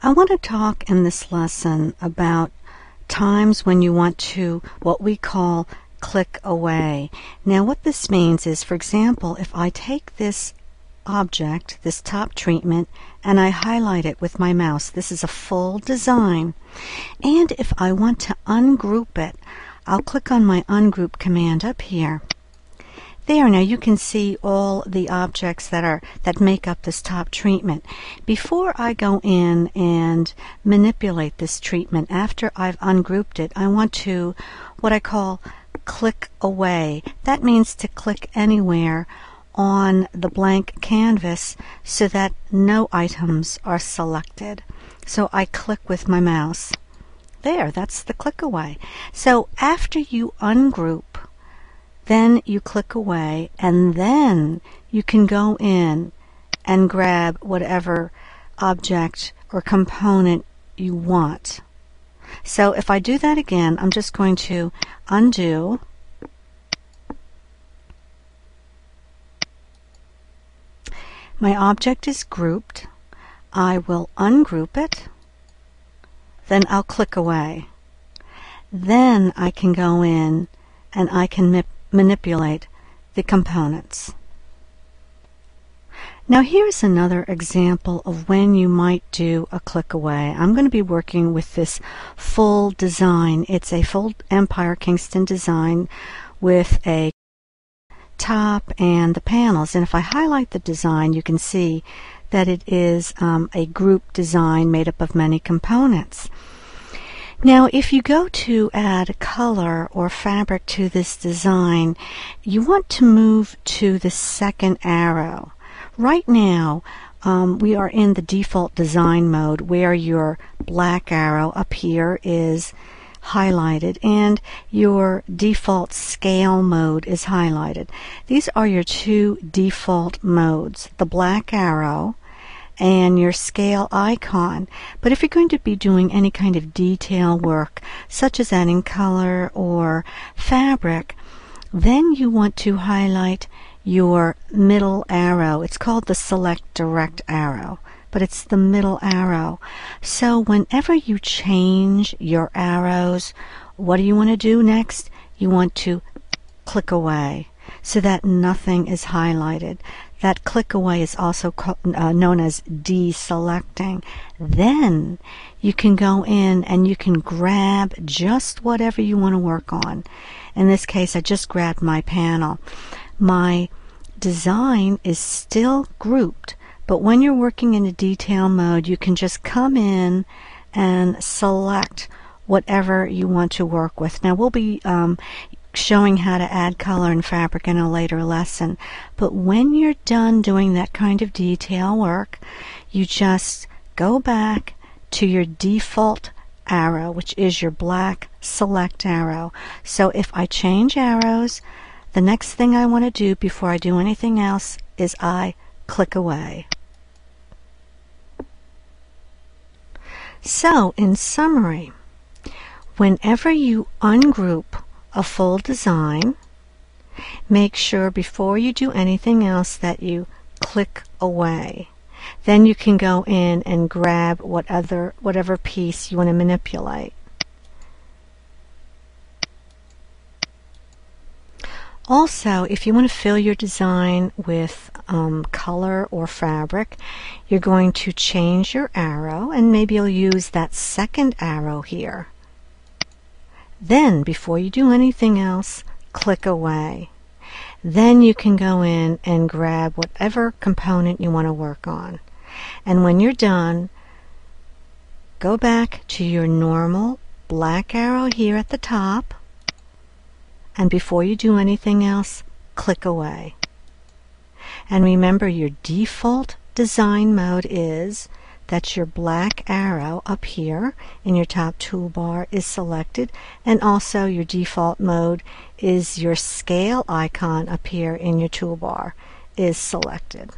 I want to talk in this lesson about times when you want to, what we call, click away. Now what this means is, for example, if I take this object, this top treatment, and I highlight it with my mouse, this is a full design, and if I want to ungroup it, I'll click on my ungroup command up here. There, now you can see all the objects that make up this top treatment. Before I go in and manipulate this treatment, after I've ungrouped it, I want to, what I call, click away. That means to click anywhere on the blank canvas so that no items are selected. So I click with my mouse. There, that's the click away. So after you ungroup, then you click away, and then you can go in and grab whatever object or component you want. So if I do that again, I'm just going to undo, my object is grouped, I will ungroup it, then I'll click away. Then I can go in and I can manipulate the components. Now here's another example of when you might do a click away. I'm going to be working with this full design. It's a full Empire Kingston design with a top and the panels, and if I highlight the design you can see that it is a group design made up of many components. Now if you go to add color or fabric to this design, you want to move to the second arrow. Right now we are in the default design mode where your black arrow up here is highlighted and your default scale mode is highlighted. These are your two default modes, the black arrow and your scale icon. But if you're going to be doing any kind of detail work, such as adding color or fabric, then you want to highlight your middle arrow. It's called the Select Direct arrow, but it's the middle arrow. So whenever you change your arrows, what do you want to do next? You want to click away so that nothing is highlighted. That click away is also known as deselecting. Then you can go in and you can grab just whatever you want to work on. In this case, I just grabbed my panel. My design is still grouped, but when you're working in a detail mode, you can just come in and select whatever you want to work with. Now we'll be showing how to add color and fabric in a later lesson, but when you're done doing that kind of detail work, you just go back to your default arrow, which is your black select arrow. So if I change arrows, the next thing I want to do before I do anything else is I click away. So in summary, whenever you ungroup a full design, make sure before you do anything else that you click away. Then you can go in and grab whatever piece you want to manipulate. Also, if you want to fill your design with color or fabric, you're going to change your arrow, and maybe you'll use that second arrow here. Then, before you do anything else, click away. Then you can go in and grab whatever component you want to work on. And when you're done, go back to your normal black arrow here at the top, and before you do anything else, click away. And remember, your default design mode is that your black arrow up here in your top toolbar is selected, and also your default mode is your scale icon up here in your toolbar is selected.